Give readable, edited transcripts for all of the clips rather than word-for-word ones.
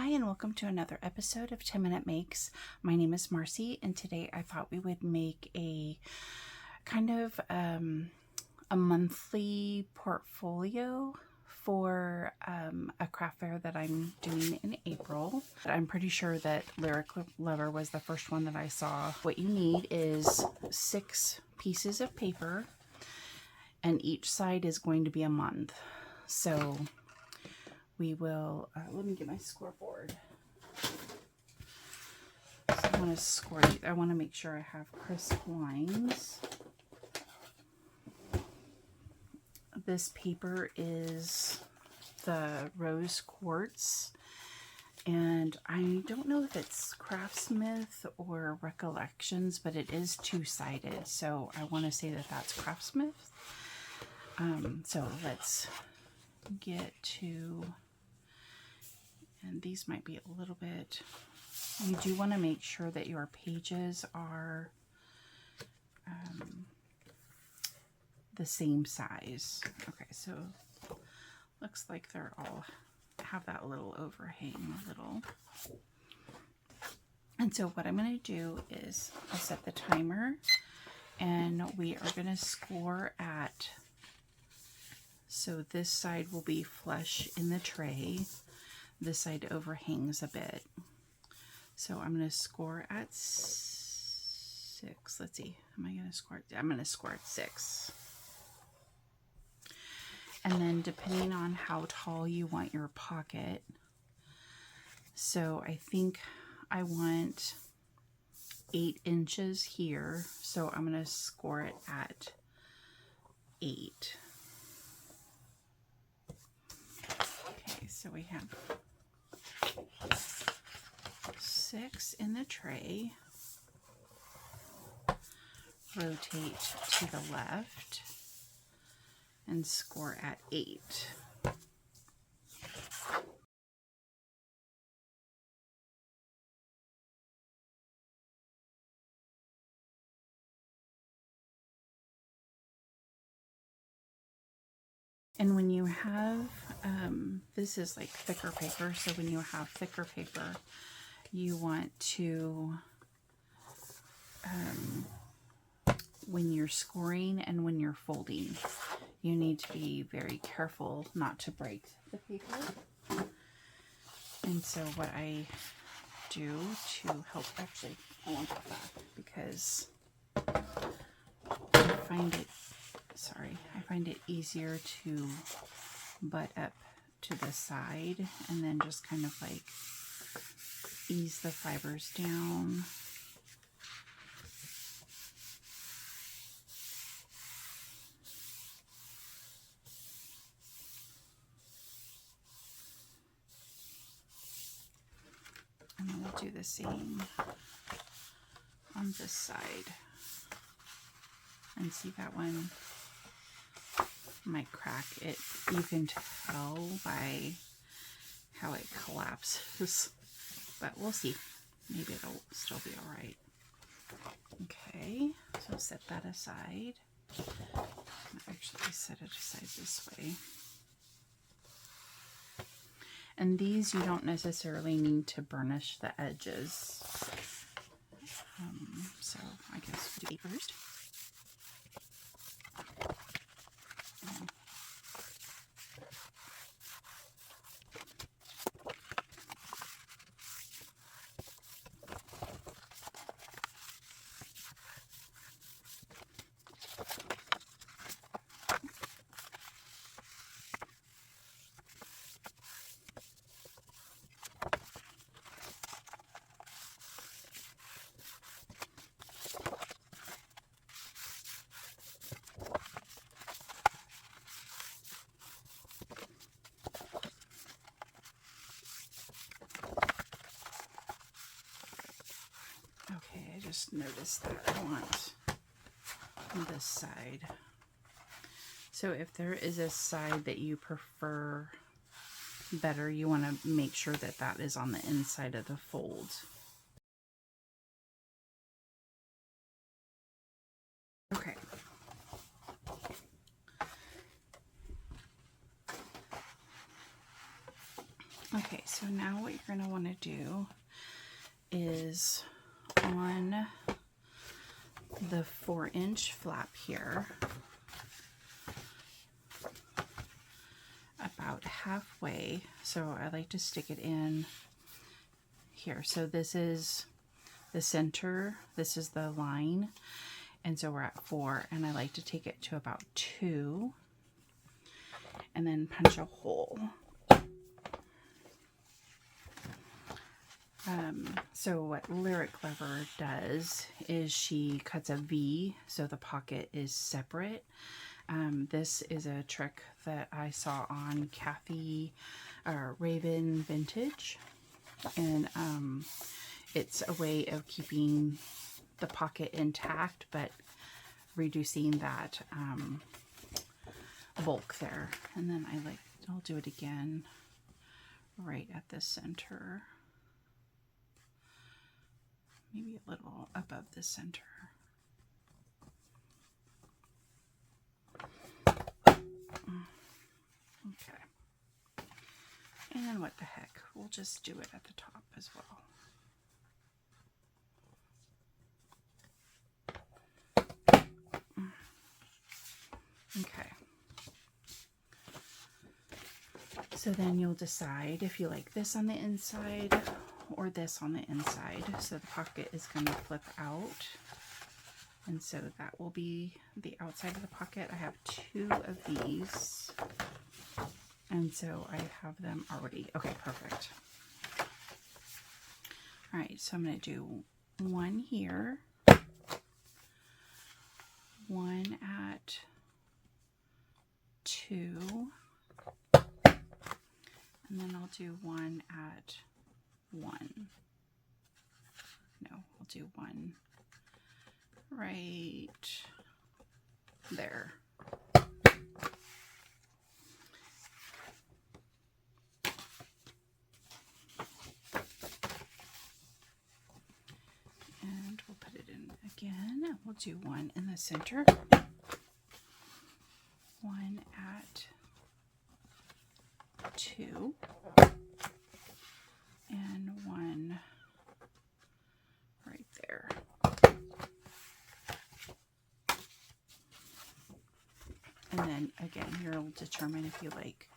Hi and welcome to another episode of 10 Minute Makes. My name is Marcie and today I thought we would make a kind of a monthly portfolio for a craft fair that I'm doing in April. I'm pretty sure that Lyric Lover was the first one that I saw. What you need is 6 pieces of paper and each side is going to be a month. So we will, let me get my scoreboard. So I want to score these. I want to make sure I have crisp lines. This paper is the rose quartz, and I don't know if it's Craftsmith or Recollections, but it is two-sided, so I want to say that that's Craftsmith. So let's get to, and these might be a little bit, you do want to make sure that your pages are the same size. Okay, so looks like they're all have that little overhang a little. And so what I'm going to do is I'll set the timer and we are going to score at, so this side will be flush in the tray. This side overhangs a bit. So I'm going to score at 6. Let's see. Am I going to score? I'm going to score at 6. And then depending on how tall you want your pocket, so I think I want 8 inches here. So I'm going to score it at 8. Okay, so we have 6 in the tray. Rotate to the left and score at 8. And when you have, this is like thicker paper, so when you have thicker paper, you want to, when you're scoring and when you're folding, you need to be very careful not to break the paper. And so what I do to help, actually, I want that back because I find it easier to butt up to the side and then just kind of like ease the fibers down. And then we'll do the same on this side. And see, that one might crack. It, you can tell by how it collapses, but we'll see. Maybe it'll still be all right. Okay, so set that aside. Actually set it aside this way. And these you don't necessarily need to burnish the edges. So I guess we'll do 8 first. Okay, I just noticed that I want this side. So if there is a side that you prefer better, you want to make sure that that is on the inside of the fold. Okay. Okay, so now what you're going to want to do is on the 4-inch flap here, about halfway, so I like to stick it in here. So this is the center, this is the line, and so we're at 4, and I like to take it to about 2 and then punch a hole. So what Lyric Clever does is she cuts a V so the pocket is separate. This is a trick that I saw on Kathy Raven Vintage, and it's a way of keeping the pocket intact but reducing that bulk there. And then I'll do it again right at the center. Maybe a little above the center. Okay. And what the heck, we'll just do it at the top as well. Okay. So then you'll decide if you like this on the inside or this on the inside. So the pocket is going to flip out, and so that will be the outside of the pocket. I have 2 of these, and so I have them already. Okay, perfect. All right, so I'm going to do one here, one at 2, and then I'll do one at 1. No, I'll do one right there. And we'll put it in again. We'll do one in the center. One at 2. And one right there. And then again, you'll determine if you like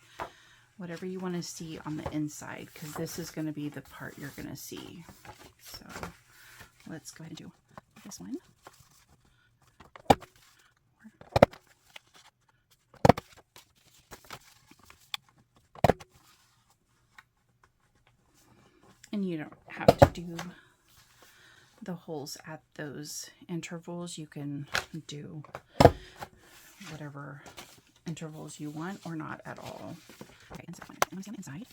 whatever you want to see on the inside, because this is going to be the part you're going to see. So let's go ahead and do this one. And you don't have to do the holes at those intervals. You can do whatever intervals you want or not at all. Okay, and so I'm going to see on the inside.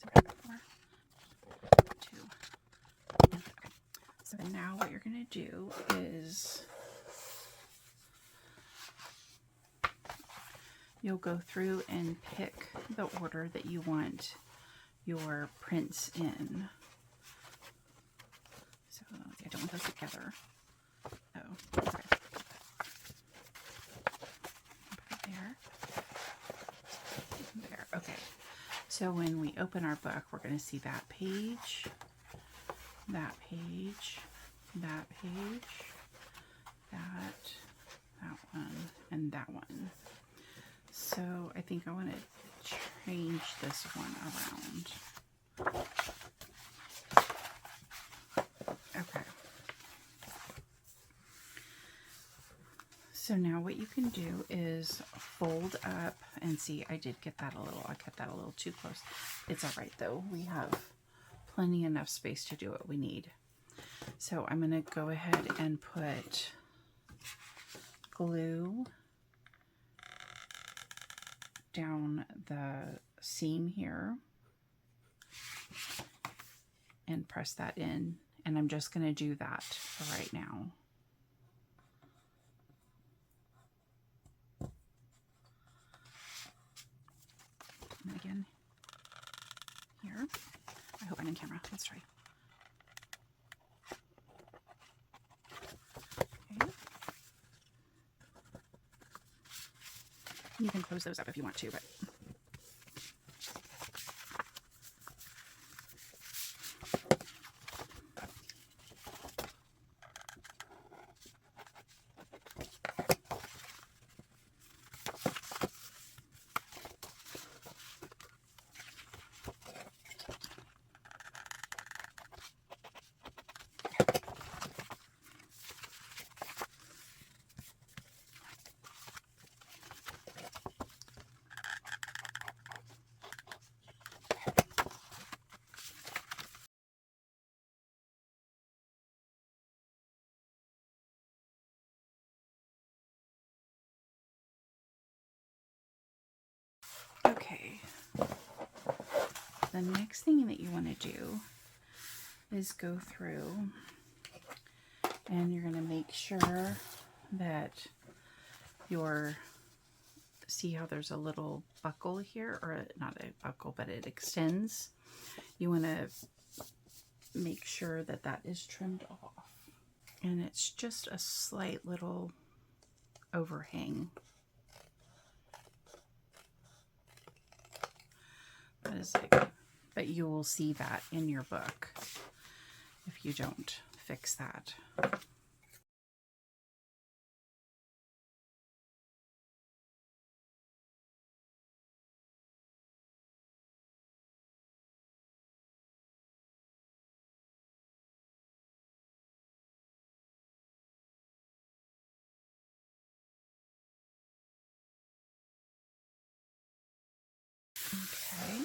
So we're at 4, 2, and okay. So now what you're going to do is you'll go through and pick the order that you want your prints in. So I don't want those together. Oh, sorry. Put it there. There. Okay. So when we open our book, we're going to see that page, that page, that page, that one, and that one. So I think I want to change this one around. Okay. So now what you can do is fold up and see, I kept that a little too close. It's all right though. We have plenty enough space to do what we need. So I'm going to go ahead and put glue down the seam here and press that in, and I'm just going to do that for right now. And again here. I hope I'm in camera. Let's try. Okay. You can close those up if you want to, but Okay. The next thing that you want to do is go through and you're going to make sure that see how there's a little buckle here, or not a buckle, but it extends. You want to make sure that that is trimmed off. And it's just a slight little overhang. That is like, but you will see that in your book if you don't fix that. Okay.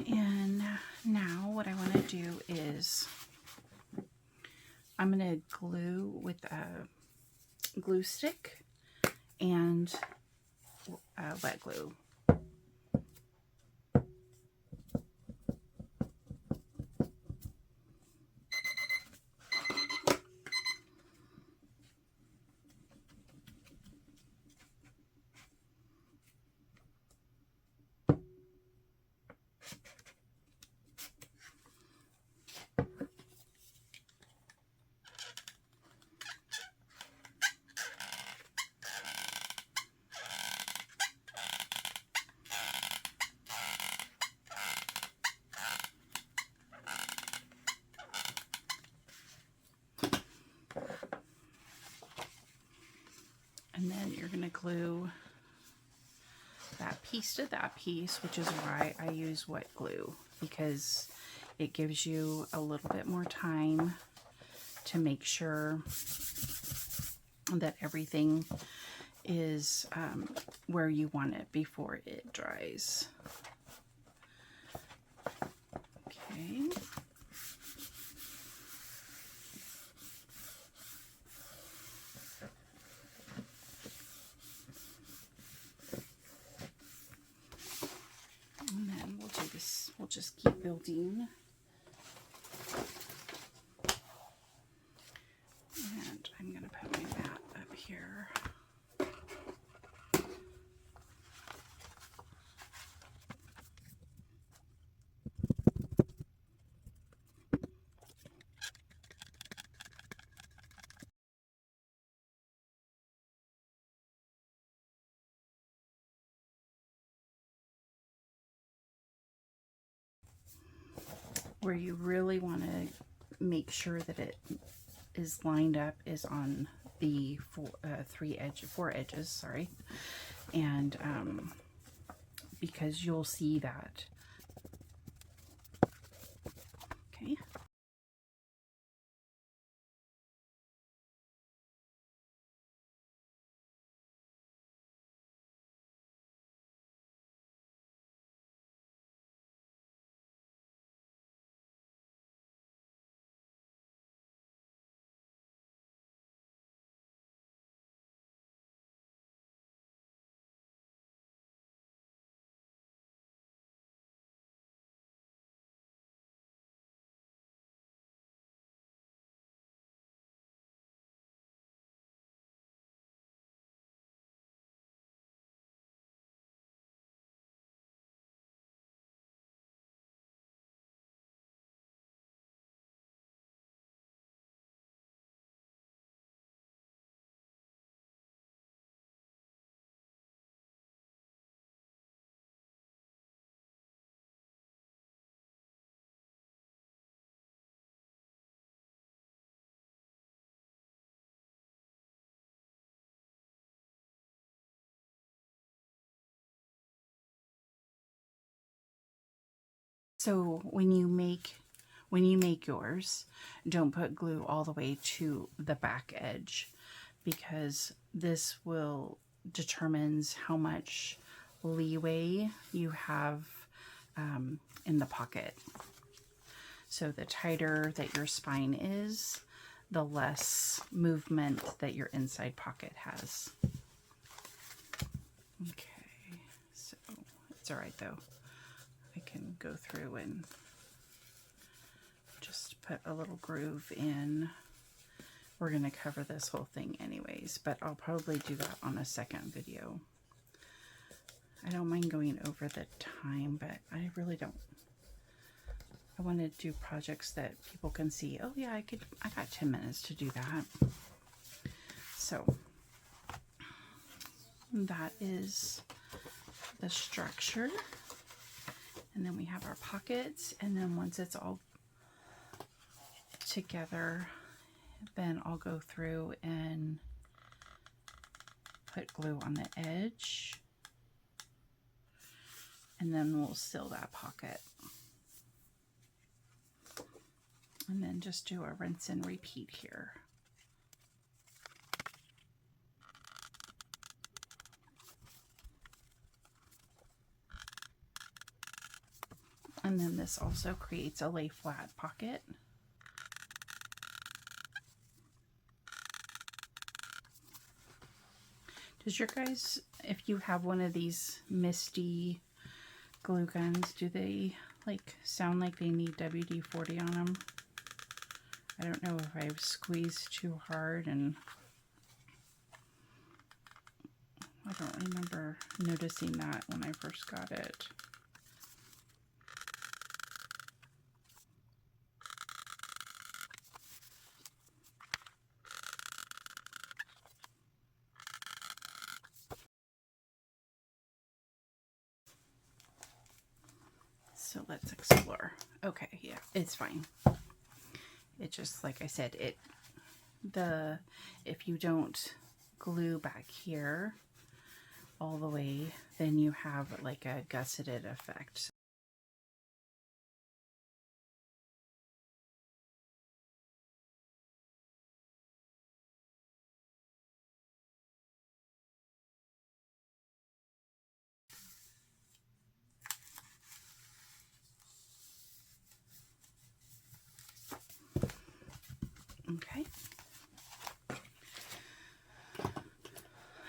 And now what I want to do is I'm going to glue with a glue stick and wet glue. And then you're going to glue that piece to that piece, which is why I use wet glue, because it gives you a little bit more time to make sure that everything is where you want it before it dries. Okay. And then we'll do this, we'll just keep building. And I'm going to put my mat up here. Where you really want to make sure that it is lined up is on the four edges, sorry, and because you'll see that. Okay. So when you make yours, don't put glue all the way to the back edge, because this will determines how much leeway you have in the pocket. So the tighter that your spine is, the less movement that your inside pocket has. It's all right though. I can go through and just put a little groove in. We're going to cover this whole thing anyways, but I'll probably do that on a second video. I don't mind going over the time, but I really don't. I want to do projects that people can see. Oh yeah, I got 10 minutes to do that. So that is the structure. And then we have our pockets, and then once it's all together, then I'll go through and put glue on the edge, and then we'll seal that pocket. And then just do a rinse and repeat here. And then this also creates a lay flat pocket. Does your guys, if you have one of these misty glue guns, do they like sound like they need WD-40 on them? I don't know if I've squeezed too hard, and I don't remember noticing that when I first got it. So let's explore. Okay, yeah, it's fine. It just, like I said, if you don't glue back here all the way, then you have like a gusseted effect. Okay.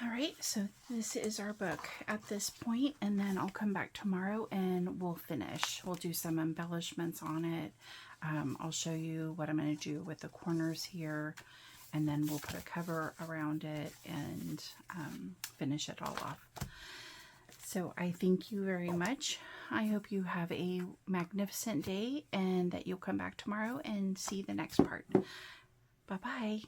All right, so this is our book at this point, and then I'll come back tomorrow and we'll finish. We'll do some embellishments on it. I'll show you what I'm going to do with the corners here, and then we'll put a cover around it and finish it all off. So I thank you very much. I hope you have a magnificent day and that you'll come back tomorrow and see the next part. Bye-bye.